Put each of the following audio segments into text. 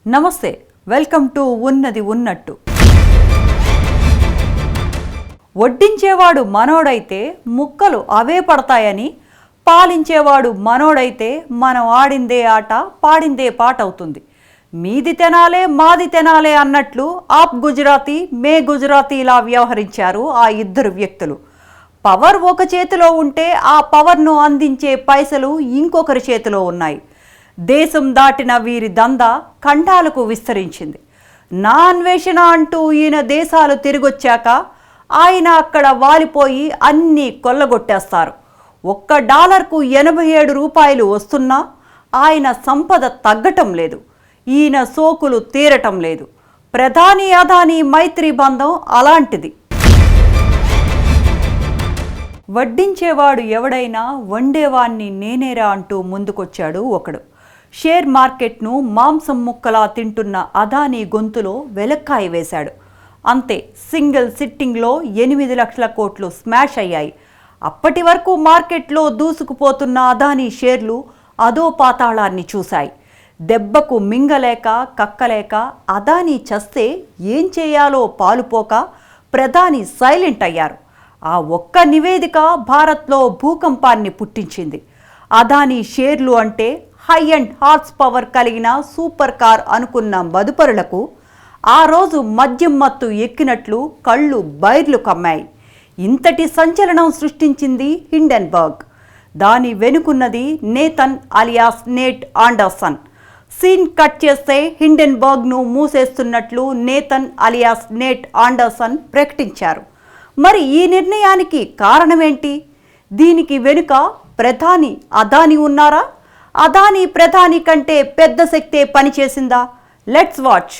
నమస్తే, welcome to ఉన్నది ఉన్నట్టు. వడ్డించేవాడు మనోడైతే ముక్కలు అవే పడతాయని, పాలించేవాడు మనోడైతే మనం ఆడిందే ఆట పాడిందే పాట అవుతుంది. మీది తెనాలే మాది తెనాలే అన్నట్లు ఆప్ గుజరాతీ మే గుజరాతీలా వ్యవహరించారు ఆ ఇద్దరు వ్యక్తులు. పవర్ ఒక చేతిలో ఉంటే ఆ పవర్ను అందించే పైసలు ఇంకొకరి చేతిలో ఉన్నాయి. దేశం దాటిన వీరి దందా ఖండాలకు విస్తరించింది. నా అన్వేషణ అంటూ ఈయన దేశాలు తిరిగొచ్చాక ఆయన అక్కడ వాలిపోయి అన్నీ కొల్లగొట్టేస్తారు. $1కు 87 రూపాయలు వస్తున్నా ఆయన సంపద తగ్గటం లేదు. ఈయన సోకులు తీరటం లేదు. ప్రధాని అదానీ మైత్రి బంధం అలాంటిది. వడ్డించేవాడు ఎవడైనా వండేవాణ్ణి నేనేరా అంటూ ముందుకొచ్చాడు ఒకడు. షేర్ మార్కెట్ను మాంసం ముక్కలా తింటున్న అదానీ గొంతులో వెలక్కాయ వేశాడు. అంతే, సింగిల్ సిట్టింగ్లో 8 లక్షల కోట్లు స్మాష్ అయ్యాయి. అప్పటి వరకు మార్కెట్లో దూసుకుపోతున్న అదానీ షేర్లు అదో పాతాళాన్ని చూశాయి. దెబ్బకు మింగలేక కక్కలేక అదానీ చస్తే ఏం చేయాలో పాలుపోక ప్రధాని సైలెంట్ అయ్యారు. ఆ ఒక్క నివేదిక భారత్లో భూకంపాన్ని పుట్టించింది. అదానీ షేర్లు అంటే హై అండ్ హార్స్ పవర్ కలిగిన సూపర్ కార్ అనుకున్న మదుపరులకు ఆ రోజు మద్యం మత్తు ఎక్కినట్లు కళ్ళు బైర్లు కమ్మాయి. ఇంతటి సంచలనం సృష్టించింది హిండెన్బర్గ్. దాని వెనుకున్నది Nathan alias Nate Anderson. Scene cut చేస్తే హిండెన్బర్గ్ను మూసేస్తున్నట్లు నేతన్ అలియాస్ నేట్ ఆండర్సన్ ప్రకటించారు. మరి ఈ నిర్ణయానికి కారణమేంటి? దీనికి వెనుక ప్రధాని అదానీ ఉన్నారా? అదానీ ప్రధాని కంటే పెద్ద శక్తే పనిచేసిందా? Let's watch.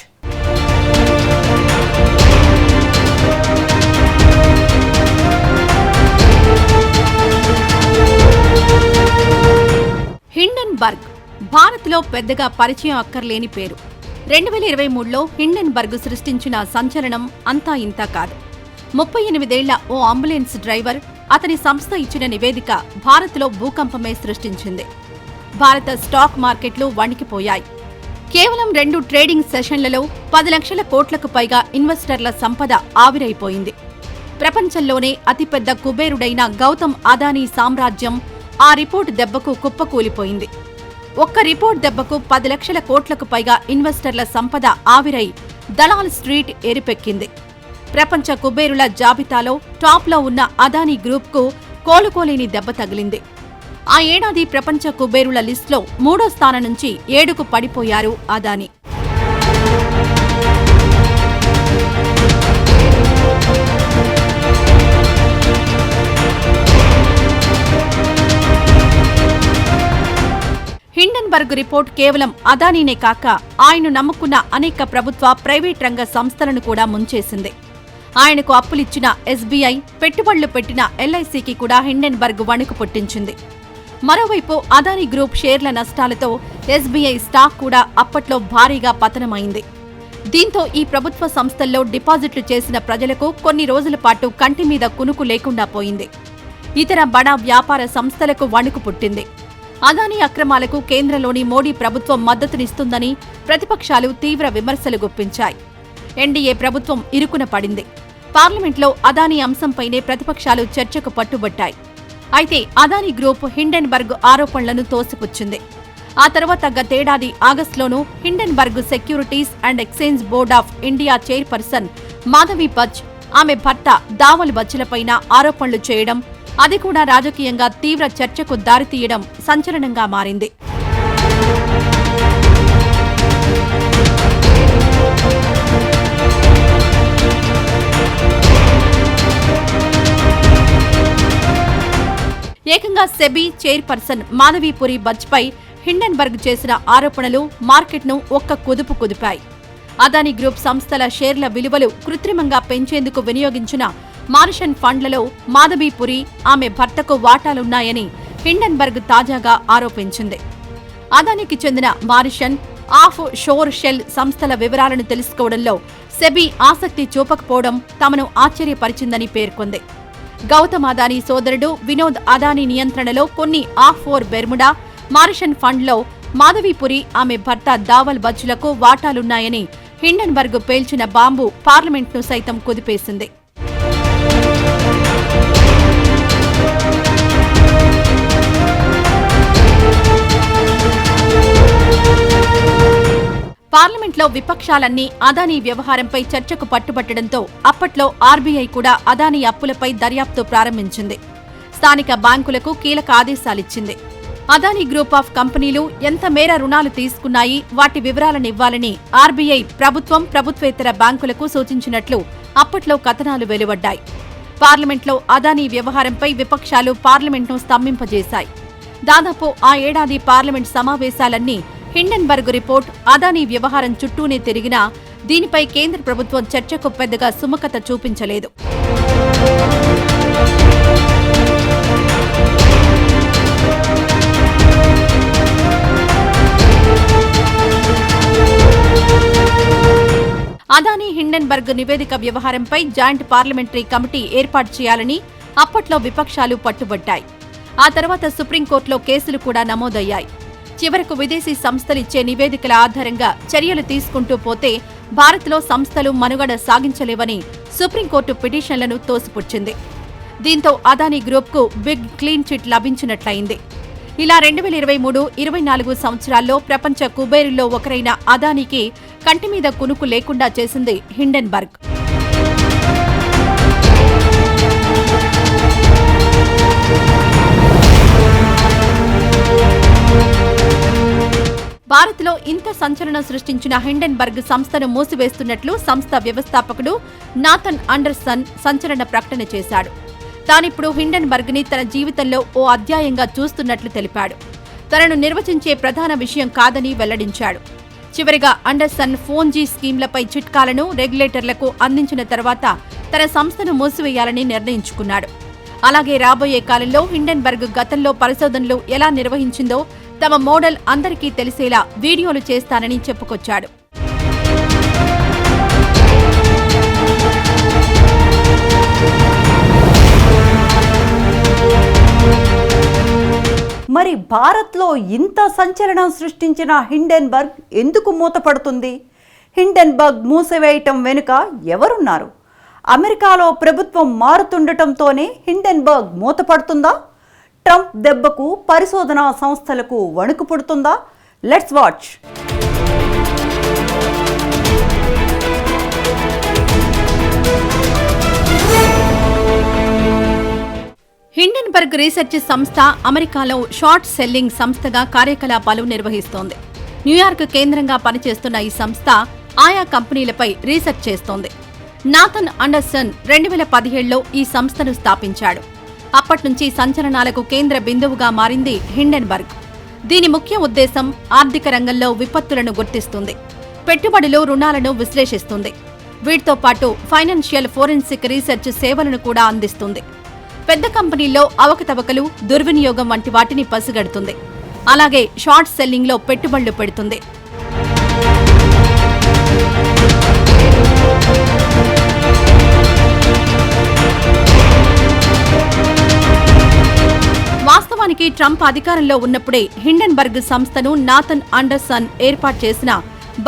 హిండెన్బర్గ్ భారత్లో పెద్దగా పరిచయం అక్కర్లేని పేరు. 2023లో హిండెన్బర్గ్ సృష్టించిన సంచలనం అంతా ఇంతా కాదు. 38 ఏళ్ల ఓ అంబులెన్స్ డ్రైవర్, అతని సంస్థ ఇచ్చిన నివేదిక భారత్లో భూకంపమే సృష్టించింది. భారత స్టాక్ మార్కెట్లు వణికిపోయాయి. కేవలం 2 ట్రేడింగ్ సెషన్లలో 10 లక్షల కోట్లకు పైగా ఇన్వెస్టర్ల సంపద ఆవిరైపోయింది. ప్రపంచంలోనే అతిపెద్ద కుబేరుడైన గౌతమ్ అదానీ సామ్రాజ్యం ఆ రిపోర్ట్ దెబ్బకు కుప్పకూలిపోయింది. ఒక్క రిపోర్ట్ దెబ్బకు 10 లక్షల కోట్లకు పైగా ఇన్వెస్టర్ల సంపద ఆవిరై దలాల్ స్ట్రీట్ ఎరిపెక్కింది. ప్రపంచ కుబేరుల జాబితాలో టాప్లో ఉన్న అదానీ గ్రూప్కు కోలుకోలేని దెబ్బ తగిలింది. ఆ ఏడాది ప్రపంచ కుబేరుల లిస్టులో 3వ స్థానం నుంచి 7కు పడిపోయారు అదానీ. హిండెన్బర్గ్ రిపోర్ట్ కేవలం అదానీనే కాక ఆయన్ను నమ్ముకున్న అనేక ప్రభుత్వ, ప్రైవేట్ రంగ సంస్థలను కూడా ముంచేసింది. ఆయనకు అప్పులిచ్చిన ఎస్బీఐ, పెట్టుబడులు పెట్టిన ఎల్ఐసికి కూడా హిండెన్బర్గ్ వణుకు పుట్టించింది. మరోవైపు అదానీ గ్రూప్ షేర్ల నష్టాలతో ఎస్బీఐ స్టాక్ కూడా అప్పట్లో భారీగా పతనమైంది. దీంతో ఈ ప్రభుత్వ సంస్థల్లో డిపాజిట్లు చేసిన ప్రజలకు కొన్ని రోజుల పాటు కంటి మీద కునుకు లేకుండా పోయింది. ఇతర బడా వ్యాపార సంస్థలకు వణుకు పుట్టింది. అదానీ అక్రమాలకు కేంద్రంలోని మోడీ ప్రభుత్వం మద్దతునిస్తుందని ప్రతిపక్షాలు తీవ్ర విమర్శలు గుప్పించాయి. ఎన్డీఏ ప్రభుత్వం ఇరుకున పడింది. పార్లమెంట్లో అదానీ అంశంపైనే ప్రతిపక్షాలు చర్చకు పట్టుబట్టాయి. అయితే అదానీ గ్రూప్ హిండెన్బర్గ్ ఆరోపణలను తోసిపుచ్చింది. ఆ తర్వాత గతేడాది ఆగస్టులోనూ Hindenburg securities and exchange board of India chairperson Madhabi Buch, ఆమె భర్త దావల్ బచ్లపైన ఆరోపణలు చేయడం, అది కూడా రాజకీయంగా తీవ్ర చర్చకు దారితీయడం సంచలనంగా మారింది. ఏకంగా సెబీ చైర్పర్సన్ మాధవీపురి బచ్పై హిండెన్బర్గ్ చేసిన ఆరోపణలు మార్కెట్ను ఒక్క కుదుపు కుదిపాయి. అదానీ గ్రూప్ సంస్థల షేర్ల విలువలు కృత్రిమంగా పెంచేందుకు వినియోగించిన మారిషన్ ఫండ్లలో మాధవీపురి, ఆమె భర్తకు వాటాలున్నాయని హిండెన్బర్గ్ తాజాగా ఆరోపించింది. అదానీకి చెందిన మారిషన్, ఆఫ్ షోర్ షెల్ సంస్థల వివరాలను తెలుసుకోవడంలో సెబీ ఆసక్తి చూపకపోవడం తమను ఆశ్చర్యపరిచిందని పేర్కొంది. గౌతమ్ అదానీ సోదరుడు వినోద్ అదానీ నియంత్రణలో కొన్ని ఆఫ్ ఓర్ బెర్ముడా, మారిషన్ ఫండ్లో మాధవీపురి, ఆమె భర్త దావల్ బచ్చులకు వాటాలున్నాయని హిండెన్బర్గ్ పేల్చిన బాంబు పార్లమెంట్ను సైతం కుదిపేసింది. పార్లమెంట్లో విపక్షాలన్నీ అదానీ వ్యవహారంపై చర్చకు పట్టుబట్టడంతో అప్పట్లో ఆర్బీఐ కూడా అదానీ అప్పులపై దర్యాప్తు ప్రారంభించింది. స్థానిక బ్యాంకులకు కీలక ఆదేశాలిచ్చింది. అదానీ గ్రూప్ ఆఫ్ కంపెనీలు ఎంత మేర రుణాలు తీసుకున్నాయి, వాటి వివరాలనివ్వాలని ఆర్బీఐ ప్రభుత్వం, ప్రభుత్వేతర బ్యాంకులకు సూచించినట్లు అప్పట్లో కథనాలు వెలువడ్డాయి. పార్లమెంట్లో అదానీ వ్యవహారంపై విపక్షాలు పార్లమెంట్ను స్తంభింపజేశాయి. దాదాపు ఆ ఏడాది పార్లమెంట్ సమావేశాలన్నీ హిండెన్బర్గ్ రిపోర్ట్, అదానీ వ్యవహారం చుట్టూనే తిరిగినా దీనిపై కేంద్ర ప్రభుత్వం చర్చకు పెద్దగా సుముఖత చూపించలేదు. అదానీ హిండెన్బర్గ్ నివేదిక వ్యవహారంపై జాయింట్ పార్లమెంటరీ కమిటీ ఏర్పాటు చేయాలని అప్పట్లో విపక్షాలు పట్టుబట్టాయి. ఆ తర్వాత సుప్రీంకోర్టులో కేసులు కూడా నమోదయ్యాయి. చివరకు విదేశీ సంస్థలిచ్చే నివేదికల ఆధారంగా చర్యలు తీసుకుంటూ పోతే భారత్లో సంస్థలు మనుగడ సాగించలేవని సుప్రీంకోర్టు పిటిషన్లను తోసిపుచ్చింది. దీంతో అదానీ గ్రూప్కు బిగ్ క్లీన్ చిట్ లభించినట్లయింది. ఇలా 2023-24 సంవత్సరాల్లో ప్రపంచ కుబేరుల్లో ఒకరైన అదానీకి కంటిమీద కునుకు లేకుండా చేసింది హిండెన్బర్గ్. భారత్లో ఇంత సంచలనం సృష్టించిన హిండెన్బర్గ్ సంస్థను మూసివేస్తున్నట్లు సంస్థ వ్యవస్థాపకుడు నాథన్ అండర్సన్ సంచలన ప్రకటన చేశాడు. తానిప్పుడు హిండెన్బర్గ్ ని తన జీవితంలో ఓ అధ్యాయంగా చూస్తున్నట్లు తెలిపాడు. తనను నిర్వచించే ప్రధాన విషయం కాదని వెల్లడించాడు. చివరిగా అండర్సన్ ఫోన్జీ స్కీమ్లపై చిట్కాలను రెగ్యులేటర్లకు అందించిన తర్వాత తన సంస్థను మూసివేయాలని నిర్ణయించుకున్నాడు. అలాగే రాబోయే కాలంలో హిండెన్బర్గ్ గతంలో పరిశోధనలు ఎలా నిర్వహించిందో తమ మోడల్ అందరికీ తెలిసేలా వీడియోలు చేస్తానని చెప్పుకొచ్చాడు. మరి భారత్లో ఇంత సంచలనం సృష్టించిన హిండెన్బర్గ్ ఎందుకు మూతపడుతుంది? హిండెన్బర్గ్ మూసివేయటం వెనుక ఎవరున్నారు? అమెరికాలో ప్రభుత్వం మారుతుండటంతోనే హిండెన్బర్గ్ మూతపడుతుందా? ట్రంప్ దెబ్బకు పరిశోధనా సంస్థలకు వణుకు పుడుతుందా? Let's watch. హిండెన్బర్గ్ రీసెర్చ్ సంస్థ అమెరికాలో షార్ట్ సెల్లింగ్ సంస్థగా కార్యకలాపాలు నిర్వహిస్తోంది. న్యూయార్క్ కేంద్రంగా పనిచేస్తున్న ఈ సంస్థ ఆయా కంపెనీలపై రీసెర్చ్ చేస్తోంది. నాథన్ అండర్సన్ 2017లో ఈ సంస్థను స్థాపించాడు. అప్పట్నుంచి సంచలనాలకు కేంద్ర బిందువుగా మారింది హిండెన్బర్గ్. దీని ముఖ్య ఉద్దేశం ఆర్థిక రంగంలో విపత్తులను గుర్తిస్తుంది, పెట్టుబడులు, రుణాలను విశ్లేషిస్తుంది. వీటితో పాటు ఫైనాన్షియల్ ఫోరెన్సిక్ రీసెర్చ్ సేవలను కూడా అందిస్తుంది. పెద్ద కంపెనీల్లో అవకతవకలు, దుర్వినియోగం వంటి వాటిని పసిగడుతుంది. అలాగే షార్ట్ సెల్లింగ్లో పెట్టుబడులు పెడుతుంది. వాస్తవానికి ట్రంప్ అధికారంలో ఉన్నప్పుడే హిండెన్బర్గ్ సంస్థను నాథన్ అండర్సన్ ఏర్పాటు చేసిన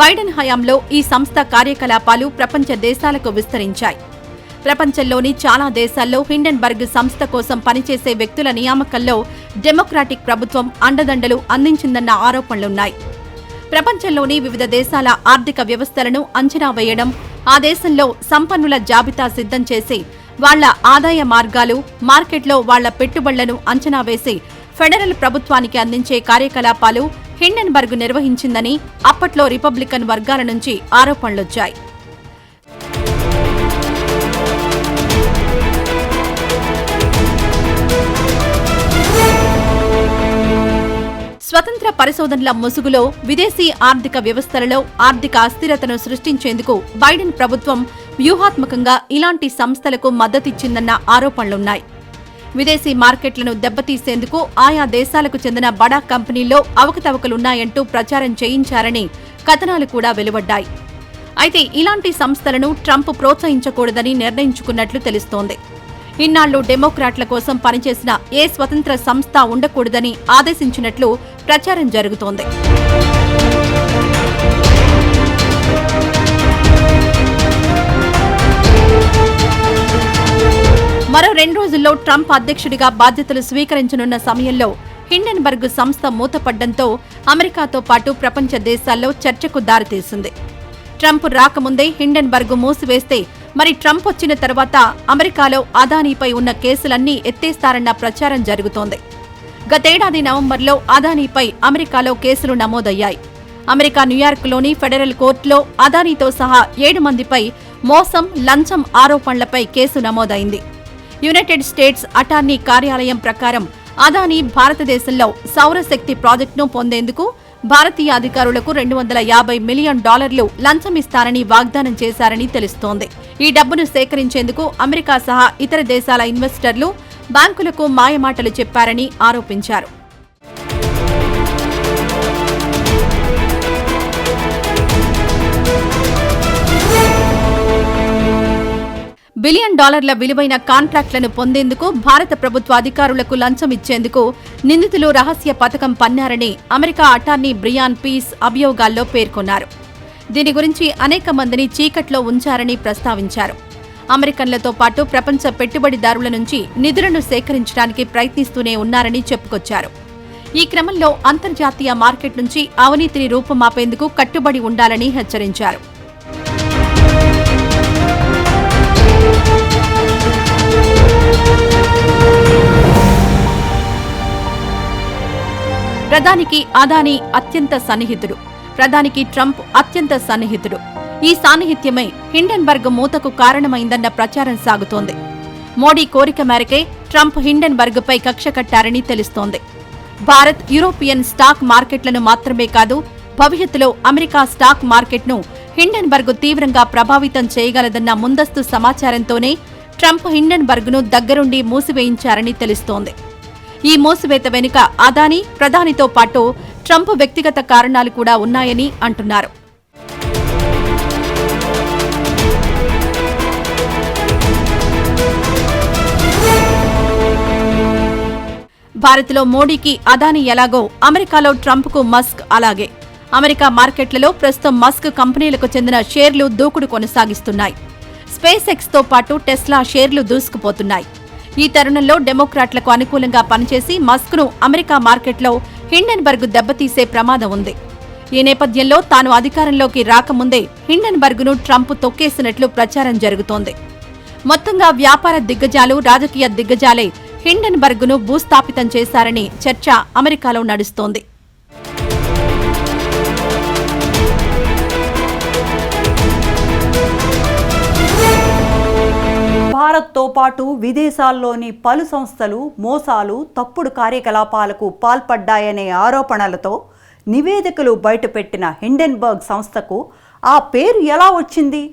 బైడెన్ హయాంలో ఈ సంస్థ కార్యకలాపాలు ప్రపంచ దేశాలకు విస్తరించాయి. ప్రపంచంలోని చాలా దేశాల్లో హిండెన్బర్గ్ సంస్థ కోసం పనిచేసే వ్యక్తుల నియామకంలో డెమోక్రాటిక్ ప్రభుత్వం అండదండలు అందించిందన్న ఆరోపణలున్నాయి. ప్రపంచంలోని వివిధ దేశాల ఆర్థిక వ్యవస్థలను అంచనా వేయడం, ఆ దేశంలో సంపన్నుల జాబితా సిద్ధం చేసి వాళ్ల ఆదాయ మార్గాలు, మార్కెట్లో వాళ్ల పెట్టుబడులను అంచనా వేసి ఫెడరల్ ప్రభుత్వానికి అందించే కార్యకలాపాలు హిండెన్బర్గ్ నిర్వహించిందని అప్పట్లో రిపబ్లికన్ వర్గాల నుంచి ఆరోపణలొచ్చాయి. స్వతంత్ర పరిశోధనల ముసుగులో విదేశీ ఆర్థిక వ్యవస్థలలో ఆర్థిక అస్థిరతను సృష్టించేందుకు బైడెన్ ప్రభుత్వం వ్యూహాత్మకంగా ఇలాంటి సంస్థలకు మద్దతిచ్చిందన్న ఆరోపణలున్నాయి. విదేశీ మార్కెట్లను దెబ్బతీసేందుకు ఆయా దేశాలకు చెందిన బడా కంపెనీల్లో అవకతవకలున్నాయంటూ ప్రచారం చేయించారని కథనాలు కూడా వెలువడ్డాయి. అయితే ఇలాంటి సంస్థలను ట్రంప్ ప్రోత్సహించకూడదని నిర్ణయించుకున్నట్లు తెలుస్తోంది. ఇన్నాళ్లు డెమోక్రాట్ల కోసం పనిచేసిన ఏ స్వతంత్ర సంస్థ ఉండకూడదని ఆదేశించినట్లు ప్రచారం జరుగుతోంది. మరో 2 రోజుల్లో ట్రంప్ అధ్యక్షుడిగా బాధ్యతలు స్వీకరించనున్న సమయంలో హిండెన్బర్గ్ సంస్థ మూతపడ్డంతో అమెరికాతో పాటు ప్రపంచ దేశాల్లో చర్చకు దారితీసింది. ట్రంప్ రాకముందే హిండెన్బర్గ్ మూసివేస్తే మరి ట్రంప్ వచ్చిన తర్వాత అమెరికాలో అదానీపై ఉన్న కేసులన్నీ ఎత్తేస్తారన్న ప్రచారం జరుగుతోంది. గతేడాది నవంబర్లో అదానీపై అమెరికాలో కేసులు నమోదయ్యాయి. అమెరికా న్యూయార్క్లోని ఫెడరల్ కోర్టులో అదానీతో సహా 7 మందిపై మోసం, లంచం ఆరోపణలపై కేసు నమోదైంది. యునైటెడ్ స్టేట్స్ అటార్నీ కార్యాలయం ప్రకారం అదానీ భారతదేశంలో సౌరశక్తి ప్రాజెక్టును పొందేందుకు భారతీయ అధికారులకు $250 మిలియన్ లంచమిస్తారని వాగ్దానం చేశారని తెలుస్తోంది. ఈ డబ్బును సేకరించేందుకు అమెరికా సహా ఇతర దేశాల ఇన్వెస్టర్లు బ్యాంకులకు మాయమాటలు చెప్పారని ఆరోపించారు. $1 బిలియన్ విలువైన కాంట్రాక్టులను పొందేందుకు భారత ప్రభుత్వ అధికారులకు లంచం ఇచ్చేందుకు నిందితులు రహస్య పథకం పన్నారని అమెరికా అటార్నీ బ్రియాన్ పీస్ అభియోగాల్లో పేర్కొన్నారు. దీని గురించి అనేక మందిని చీకట్లో ఉంచారని ప్రస్తావించారు. అమెరికన్లతో పాటు ప్రపంచ పెట్టుబడిదారుల నుంచి నిధులను సేకరించడానికి ప్రయత్నిస్తూనే ఉన్నారని చెప్పుకొచ్చారు. ఈ క్రమంలో అంతర్జాతీయ మార్కెట్ నుంచి అవినీతిని రూపుమాపేందుకు కట్టుబడి ఉండాలని హెచ్చరించారు. ప్రధానికి అదానీ అత్యంత సన్నిహితుడు, ప్రధానికి ట్రంప్ అత్యంత సన్నిహితుడు. ఈ సాన్నిహిత్యమే హిండెన్బర్గ్ మూతకు కారణమైందన్న ప్రచారం సాగుతోంది. మోడీ కోరిక మేరకే ట్రంప్ హిండెన్బర్గ్ పై కక్ష కట్టారని తెలుస్తోంది. భారత్, యూరోపియన్ స్టాక్ మార్కెట్లను మాత్రమే కాదు, భవిష్యత్తులో అమెరికా స్టాక్ మార్కెట్ను హిండెన్బర్గ్ తీవ్రంగా ప్రభావితం చేయగలదన్న ముందస్తు సమాచారంతోనే ట్రంప్ హిండెన్బర్గ్ను దగ్గరుండి మూసివేయించారని తెలుస్తోంది. ఈ మూసివేత వెనుక అదానీ, ప్రధానితో పాటు ట్రంప్ వ్యక్తిగత కారణాలు కూడా ఉన్నాయని అంటున్నారు. భారత్లో మోడీకి అదానీ ఎలాగో అమెరికాలో ట్రంప్కు మస్క్ అలాగే. అమెరికా మార్కెట్లలో ప్రస్తుతం మస్క్ కంపెనీలకు చెందిన షేర్లు దూకుడు కొనసాగిస్తున్నాయి. స్పేస్ ఎక్స్తో పాటు టెస్లా షేర్లు దూసుకుపోతున్నాయి. ఈ తరుణంలో డెమోక్రాట్లకు అనుకూలంగా పనిచేసి మస్క్ను అమెరికా మార్కెట్లో హిండెన్బర్గ్ దెబ్బతీసే ప్రమాదం ఉంది. ఈ నేపథ్యంలో తాను అధికారంలోకి రాకముందే హిండెన్బర్గ్ను ట్రంప్ తొక్కేసినట్లు ప్రచారం జరుగుతోంది. మొత్తంగా వ్యాపార దిగ్గజాలు, రాజకీయ దిగ్గజాలే హిండెన్బర్గ్ను భూస్థాపితం చేశారని చర్చ అమెరికాలో నడుస్తోంది. భారత్తో పాటు విదేశాల్లోని పలు సంస్థలు మోసాలు, తప్పుడు కార్యకలాపాలకు పాల్పడ్డాయనే ఆరోపణలతో నివేదికలు బయటపెట్టిన హిండెన్బర్గ్ సంస్థకు ఆ పేరు ఎలా వచ్చింది?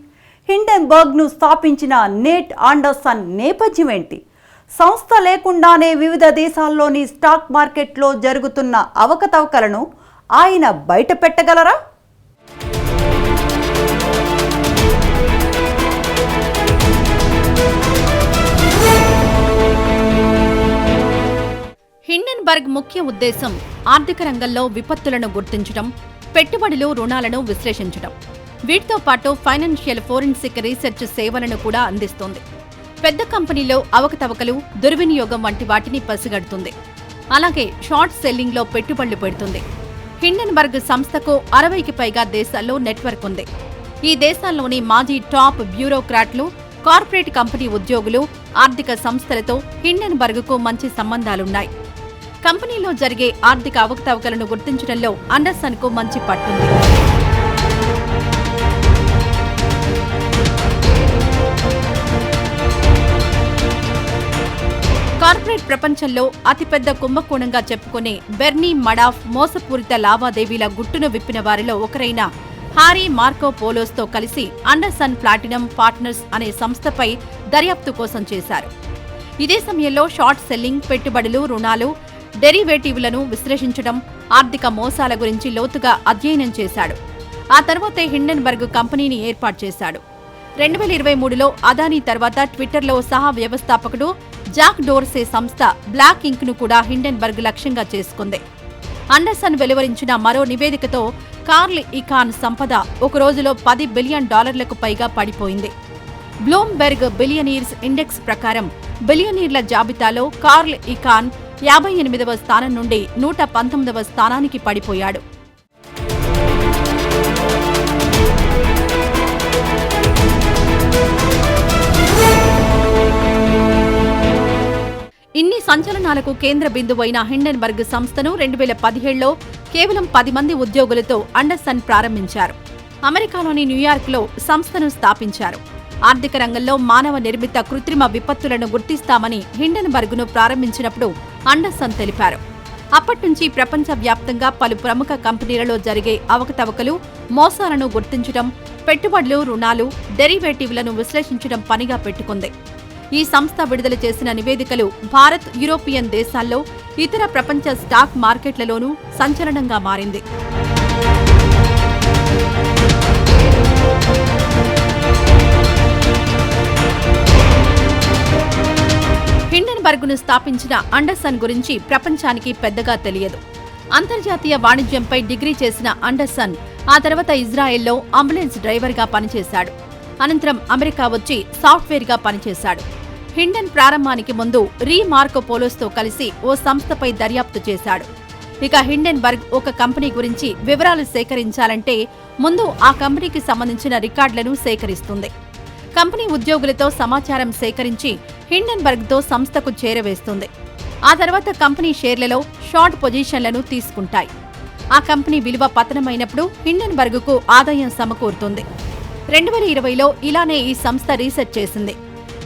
హిండెన్బర్గ్ను స్థాపించిన నేట్ ఆండర్సన్ నేపథ్యం ఏంటి? సంస్థ లేకుండానే వివిధ దేశాల్లోని స్టాక్ మార్కెట్లో జరుగుతున్న అవకతవకలను ఆయన బయట పెట్టగలరా? హిండెన్బర్గ్ ముఖ్య ఉద్దేశం ఆర్థిక రంగంలో విపత్తులను గుర్తించడం, పెట్టుబడులు, రుణాలను విశ్లేషించడం. వీటితో పాటు ఫైనాన్షియల్ ఫోరెన్సిక్ రీసెర్చ్ సేవలను కూడా అందిస్తోంది. పెద్ద కంపెనీలో అవకతవకలు, దుర్వినియోగం వంటి వాటిని పసిగడుతుంది. అలాగే షార్ట్ సెల్లింగ్లో పెట్టుబడులు పెడుతుంది. హిండెన్బర్గ్ సంస్థకు 60కి పైగా దేశాల్లో నెట్వర్క్ ఉంది. ఈ దేశాల్లోని మాజీ టాప్ బ్యూరోక్రాట్లు, కార్పొరేట్ కంపెనీ ఉద్యోగులు, ఆర్థిక సంస్థలతో హిండెన్బర్గ్కు మంచి సంబంధాలున్నాయి. కంపెనీలో జరిగే ఆర్థిక అవకతవకలను గుర్తించడంలో అండర్సన్కు మంచి పట్టుంది. కార్పొరేట్ ప్రపంచంలో అతిపెద్ద కుంభకోణంగా చెప్పుకునే బెర్నీ మడాఫ్ మోసపూరిత లావాదేవీల గుట్టును విప్పిన వారిలో ఒకరైన హారీ మార్కో పోలోస్తో కలిసి అండర్సన్ ప్లాటినం పార్ట్నర్స్ అనే సంస్థపై దర్యాప్తు కోసం చేశారు. ఇదే సమయంలో షార్ట్ సెల్లింగ్, పెట్టుబడులు, రుణాలు, డెరివేటివ్లను విశ్లేషించడం, ఆర్థిక మోసాల గురించి లోతుగా అధ్యయనం చేశాడు. ఆ తర్వాతే హిండెన్బర్గ్ కంపెనీని ఏర్పాటు చేశాడు. 2023లో అదానీ తర్వాత ట్విట్టర్లో సహా వ్యవస్థాపకుడు జాక్ డోర్సే సంస్థ బ్లాక్ ఇంక్ను కూడా హిండెన్బర్గ్ లక్ష్యంగా చేసుకుంది. అండర్సన్ వెలువరించిన మరో నివేదికతో కార్ల్ ఇకాన్ సంపద ఒక రోజులో $10 బిలియన్ పైగా పడిపోయింది. బ్లూంబెర్గ్ బిలియనీర్స్ ఇండెక్స్ ప్రకారం బిలియనీర్ల జాబితాలో కార్ల్ ఇకాన్ 58వ స్థానం నుండి 119వ స్థానానికి పడిపోయాడు. ఇన్ని సంచలనాలకు కేంద్ర బిందువైన హిండెన్బర్గ్ సంస్థను 2017లో కేవలం 10 మంది ఉద్యోగులతో అండర్సన్ ప్రారంభించారు. అమెరికాలోని న్యూయార్క్లో సంస్థను స్థాపించారు. ఆర్థిక రంగంలో మానవ నిర్మిత కృత్రిమ విపత్తులను గుర్తిస్తామని హిండెన్బర్గ్ను ప్రారంభించినప్పుడు అండర్సన్ తెలిపారు. అప్పట్నుంచి ప్రపంచవ్యాప్తంగా పలు ప్రముఖ కంపెనీలలో జరిగే అవకతవకలు, మోసాలను గుర్తించడం, పెట్టుబడులు, రుణాలు, డెరివేటివ్లను విశ్లేషించడం పనిగా పెట్టుకుంది. ఈ సంస్థ విడుదల చేసిన నివేదికలు భారత్, యూరోపియన్ దేశాల్లో, ఇతర ప్రపంచ స్టాక్ మార్కెట్లలోనూ సంచలనంగా మారింది. హిండెన్బర్గ్ను స్థాపించిన అండర్సన్ గురించి ప్రపంచానికి పెద్దగా తెలియదు. అంతర్జాతీయ వాణిజ్యంపై డిగ్రీ చేసిన అండర్సన్ ఆ తర్వాత ఇజ్రాయెల్లో అంబులెన్స్ డ్రైవర్గా పనిచేశాడు. అనంతరం అమెరికా వచ్చి సాఫ్ట్వేర్గా పనిచేశాడు. హిండెన్ ప్రారంభానికి ముందు రీ మార్కో పోలోస్తో కలిసి ఓ సంస్థపై దర్యాప్తు చేశాడు. ఇక హిండెన్బర్గ్ ఒక కంపెనీ గురించి వివరాలు సేకరించాలంటే ముందు ఆ కంపెనీకి సంబంధించిన రికార్డులను సేకరిస్తుంది. కంపెనీ ఉద్యోగులతో సమాచారం సేకరించి హిండెన్బర్గ్తో సంస్థకు చేరవేస్తుంది. ఆ తర్వాత కంపెనీ షేర్లలో షార్ట్ పొజిషన్లను తీసుకుంటాయి. ఆ కంపెనీ విలువ పతనమైనప్పుడు హిండెన్బర్గ్కు ఆదాయం సమకూరుతుంది. 2020లో ఇలానే ఈ సంస్థ రీసెర్చ్ చేసింది.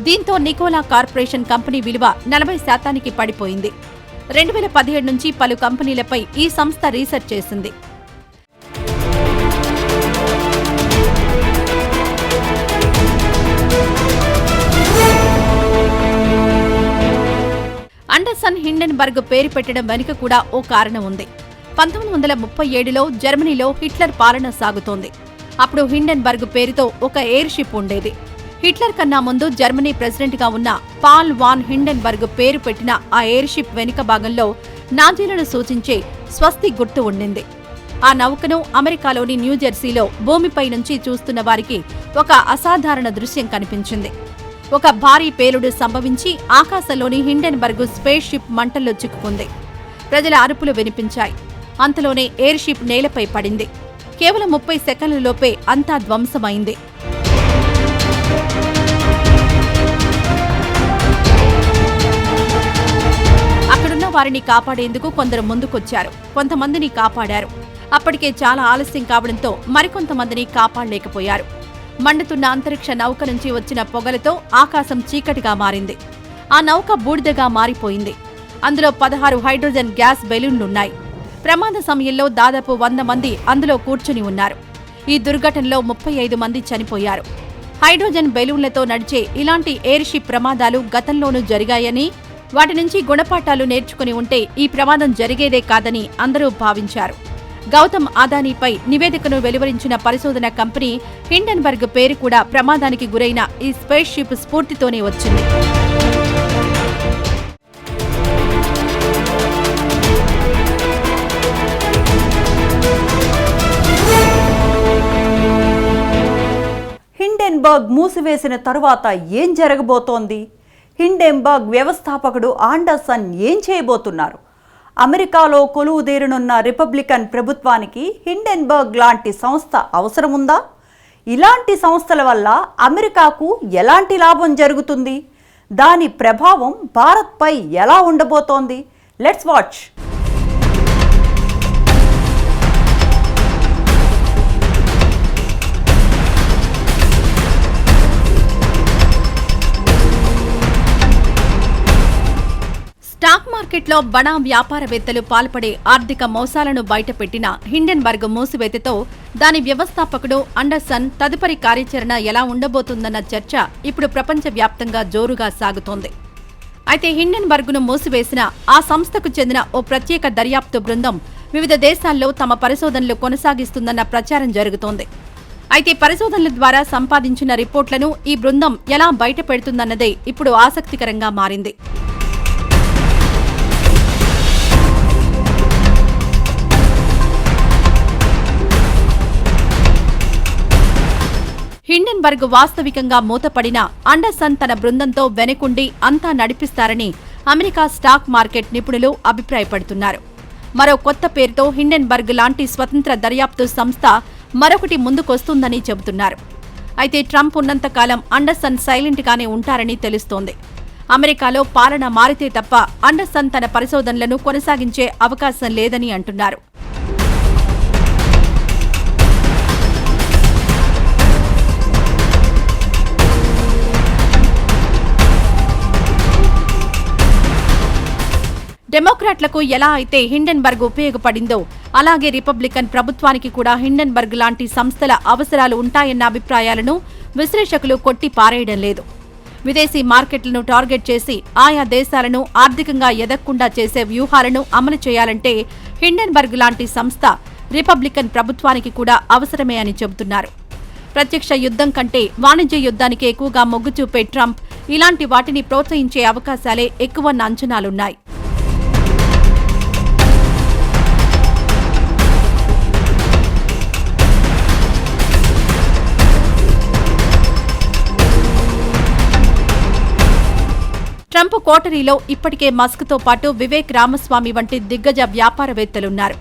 దీంతో నికోలా కార్పొరేషన్ కంపెనీ విలువ 40% పడిపోయింది. 2017 నుంచి పలు కంపెనీలపై ఈ సంస్థ రీసెర్చ్ చేసింది. అండర్సన్ హిండెన్బర్గ్ పేరు పెట్టడం వెనుక కూడా ఓ కారణం ఉంది. 1937లో జర్మనీలో హిట్లర్ పాలన సాగుతోంది. అప్పుడు హిండెన్బర్గ్ పేరుతో ఒక ఎయిర్ షిప్ ఉండేది. హిట్లర్ కన్నా ముందు జర్మనీ ప్రెసిడెంట్గా ఉన్న పాల్ వాన్ హిండెన్బర్గ్ పేరు పెట్టిన ఆ ఎయిర్ షిప్ వెనుక భాగంలో నాజీలను సూచించే స్వస్తి గుర్తు ఉండింది. ఆ నౌకను అమెరికాలోని న్యూజెర్సీలో భూమిపై నుంచి చూస్తున్న వారికి ఒక అసాధారణ దృశ్యం కనిపించింది. ఒక భారీ పేలుడు సంభవించి ఆకాశంలోని హిండెన్బర్గ్ స్పేస్ షిప్ మంటల్లో చిక్కుకుంది. ప్రజల అరుపులు వినిపించాయి. అంతలోనే ఎయిర్ షిప్ నేలపై పడింది. కేవలం 30 సెకన్లలోపే అంతా ధ్వంసమైంది. అక్కడున్న వారిని కాపాడేందుకు కొందరు ముందుకొచ్చారు. కొంతమందిని కాపాడారు. అప్పటికే చాలా ఆలస్యం కావడంతో మరికొంతమందిని కాపాడలేకపోయారు. మండుతున్న అంతరిక్ష నౌక నుంచి వచ్చిన పొగలతో ఆకాశం చీకటిగా మారింది. ఆ నౌక బూడిదగా మారిపోయింది. అందులో 16 హైడ్రోజన్ గ్యాస్ బెలూన్లున్నాయి. ప్రమాద సమయంలో దాదాపు 100 మంది అందులో కూర్చుని ఉన్నారు. ఈ దుర్ఘటనలో 35 మంది చనిపోయారు. హైడ్రోజన్ బెలూన్లతో నడిచే ఇలాంటి ఎయిర్ షిప్ ప్రమాదాలు గతంలోనూ జరిగాయని, వాటి నుంచి గుణపాఠాలు నేర్చుకుని ఉంటే ఈ ప్రమాదం జరిగేదే కాదని అందరూ భావించారు. గౌతమ్ అదానీపై నివేదికను వెలువరించిన పరిశోధన కంపెనీ హిండెన్బర్గ్ పేరు కూడా ప్రమాదానికి గురైన ఈ స్పేస్ షిప్ స్ఫూర్తితోనే వచ్చింది. హిండెన్బర్గ్ మూసివేసిన తరువాత ఏం జరగబోతోంది? హిండెన్బర్గ్ వ్యవస్థాపకుడు ఆండర్సన్ ఏం చేయబోతున్నారు? అమెరికాలో కొలువుదీరనున్న రిపబ్లికన్ ప్రభుత్వానికి హిండెన్బర్గ్ లాంటి సంస్థ అవసరముందా? ఇలాంటి సంస్థల వల్ల అమెరికాకు ఎలాంటి లాభం జరుగుతుంది? దాని ప్రభావం భారత్పై ఎలా ఉండబోతోంది? Let's watch. స్టాక్ మార్కెట్లో బడా వ్యాపారవేత్తలు పాల్పడే ఆర్థిక మోసాలను బయటపెట్టిన హిండెన్బర్గ్ మూసివేతతో దాని వ్యవస్థాపకుడు అండర్సన్ తదుపరి కార్యాచరణ ఎలా ఉండబోతుందన్న చర్చ ఇప్పుడు ప్రపంచవ్యాప్తంగా జోరుగా సాగుతోంది. అయితే హిండెన్బర్గ్ను మూసివేసిన ఆ సంస్థకు చెందిన ఓ ప్రత్యేక దర్యాప్తు బృందం వివిధ దేశాల్లో తమ పరిశోధనలు కొనసాగిస్తుందన్న ప్రచారం జరుగుతోంది. అయితే పరిశోధనల ద్వారా సంపాదించిన రిపోర్ట్లను ఈ బృందం ఎలా బయటపెడుతుందన్నదే ఇప్పుడు ఆసక్తికరంగా మారింది. హిండెన్బర్గ్ వాస్తవికంగా మూతపడిన అండర్సన్ తన బృందంతో వెనకుండి అంతా నడిపిస్తారని అమెరికా స్టాక్ మార్కెట్ నిపుణులు అభిప్రాయపడుతున్నారు. మరో కొత్త పేరుతో హిండెన్బర్గ్ లాంటి స్వతంత్ర దర్యాప్తు సంస్థ మరొకటి ముందుకొస్తుందని చెబుతున్నారు. అయితే ట్రంప్ ఉన్నంతకాలం అండర్సన్ సైలెంట్ గానే ఉంటారని తెలుస్తోంది. అమెరికాలో పాలన మారితే తప్ప అండర్సన్ తన పరిశోధనలను కొనసాగించే అవకాశం లేదని అంటున్నారు. డెమోక్రాట్లకు ఎలా అయితే హిండెన్బర్గ్ ఉపయోగపడిందో అలాగే రిపబ్లికన్ ప్రభుత్వానికి కూడా హిండెన్బర్గ్ లాంటి సంస్థల అవసరాలు ఉంటాయన్న అభిప్రాయాలను విశ్లేషకులు కొట్టి పారేయడం లేదు. విదేశీ మార్కెట్లను టార్గెట్ చేసి ఆయా దేశాలను ఆర్థికంగా ఎదగకుండా చేసే వ్యూహాలను అమలు చేయాలంటే హిండెన్బర్గ్ లాంటి సంస్థ రిపబ్లికన్ ప్రభుత్వానికి కూడా అవసరమే అని చెబుతున్నారు. ప్రత్యక్ష యుద్ధం కంటే వాణిజ్య యుద్ధానికి ఎక్కువగా మొగ్గు చూపే ట్రంప్ ఇలాంటి వాటిని ప్రోత్సహించే అవకాశాలే ఎక్కువన్న అంచనాలున్నాయి. ట్రంప్ కోటరీలో ఇప్పటికే మస్క్తో పాటు వివేక్ రామస్వామి వంటి దిగ్గజ వ్యాపారవేత్తలున్నారు.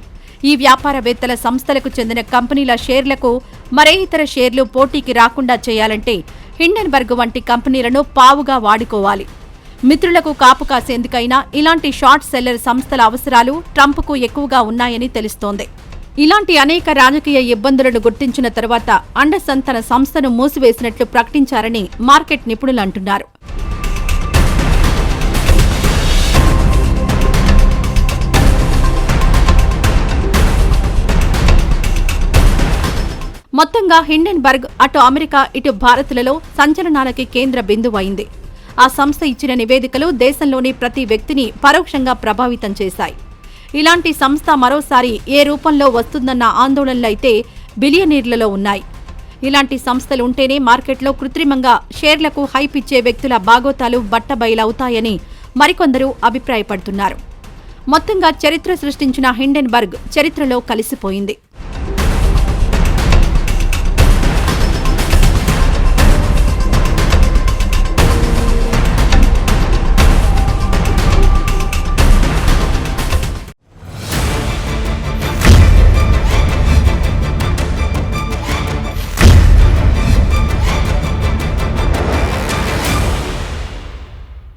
ఈ వ్యాపారవేత్తల సంస్థలకు చెందిన కంపెనీల షేర్లకు మరే ఇతర షేర్లు పోటీకి రాకుండా చేయాలంటే హిండెన్బర్గ్ వంటి కంపెనీలను పావుగా వాడుకోవాలి. మిత్రులకు కాపు కాసేందుకైనా ఇలాంటి షార్ట్ సెల్లర్ సంస్థల అవసరాలు ట్రంప్కు ఎక్కువగా ఉన్నాయని తెలుస్తోంది. ఇలాంటి అనేక రాజకీయ ఇబ్బందులను గుర్తించిన తర్వాత అండర్సన్ తన సంస్థను మూసివేసినట్లు ప్రకటించారని మార్కెట్ నిపుణులు అంటున్నారు. మొత్తంగా హిండెన్బర్గ్ అటు అమెరికా ఇటు భారత్లలో సంచలనాలకి కేంద్ర బిందువైంది. ఆ సంస్థ ఇచ్చిన నివేదికలు దేశంలోని ప్రతి వ్యక్తిని పరోక్షంగా ప్రభావితం చేశాయి. ఇలాంటి సంస్థ మరోసారి ఏ రూపంలో వస్తుందన్న ఆందోళనలు అయితే బిలియనీర్లలో ఉన్నాయి. ఇలాంటి సంస్థలు ఉంటేనే మార్కెట్లో కృత్రిమంగా షేర్లకు హైప్ ఇచ్చే వ్యక్తుల బాగోతాలు బట్టబయలవుతాయని మరికొందరు అభిప్రాయపడుతున్నారు. మొత్తంగా చరిత్ర సృష్టించిన హిండెన్బర్గ్ చరిత్రలో కలిసిపోయింది.